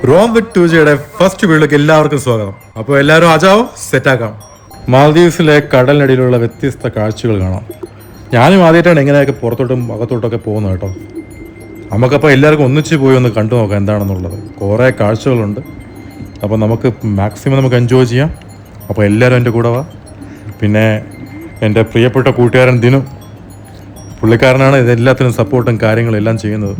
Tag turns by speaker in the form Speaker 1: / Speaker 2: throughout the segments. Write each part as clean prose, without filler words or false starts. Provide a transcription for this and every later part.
Speaker 1: Rome വിത്ത് ടൂജയുടെ first വീഡിയോക്ക് എല്ലാവർക്കും സ്വാഗതം. അപ്പോൾ എല്ലാവരും ആജാവോ, സെറ്റാക്കാം. മാൽദീവ്സിലെ കടലിനടിയിലുള്ള വ്യത്യസ്ത കാഴ്ചകൾ കാണാം. ഞാനും ആദ്യമായിട്ടാണ് ഇങ്ങനെയൊക്കെ പുറത്തോട്ടും അകത്തോട്ടൊക്കെ പോകുന്നത് കേട്ടോ. നമുക്കപ്പോൾ എല്ലാവർക്കും ഒന്നിച്ച് പോയി ഒന്ന് കണ്ടു നോക്കാം എന്താണെന്നുള്ളത്. കുറേ കാഴ്ചകളുണ്ട്. അപ്പോൾ നമുക്ക് മാക്സിമം നമുക്ക് എൻജോയ് ചെയ്യാം. അപ്പോൾ എല്ലാവരും എൻ്റെ കൂടെ വാ. പിന്നെ എൻ്റെ പ്രിയപ്പെട്ട കൂട്ടുകാരൻ ദിനു, പുള്ളിക്കാരനാണ് ഇതെല്ലാത്തിനും സപ്പോർട്ടും കാര്യങ്ങളും എല്ലാം ചെയ്യുന്നത്.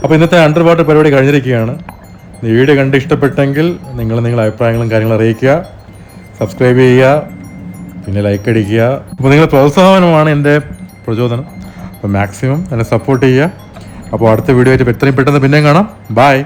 Speaker 1: അപ്പോൾ ഇന്നത്തെ അണ്ടർ വാട്ടർ പരിപാടി കഴിഞ്ഞിരിക്കുകയാണ്. വീഡിയോ കണ്ട് ഇഷ്ടപ്പെട്ടെങ്കിൽ നിങ്ങളുടെ അഭിപ്രായങ്ങളും കാര്യങ്ങളും അറിയിക്കുക, സബ്സ്ക്രൈബ് ചെയ്യുക, പിന്നെ ലൈക്ക് അടിക്കുക. അപ്പോൾ നിങ്ങളുടെ പ്രോത്സാഹനമാണ് എൻ്റെ പ്രചോദനം. അപ്പോൾ മാക്സിമം എന്നെ സപ്പോർട്ട് ചെയ്യുക. അപ്പോൾ അടുത്ത വീഡിയോ ആയിട്ട് എത്രയും പെട്ടെന്ന് പിന്നെയും കാണാം. ബൈ.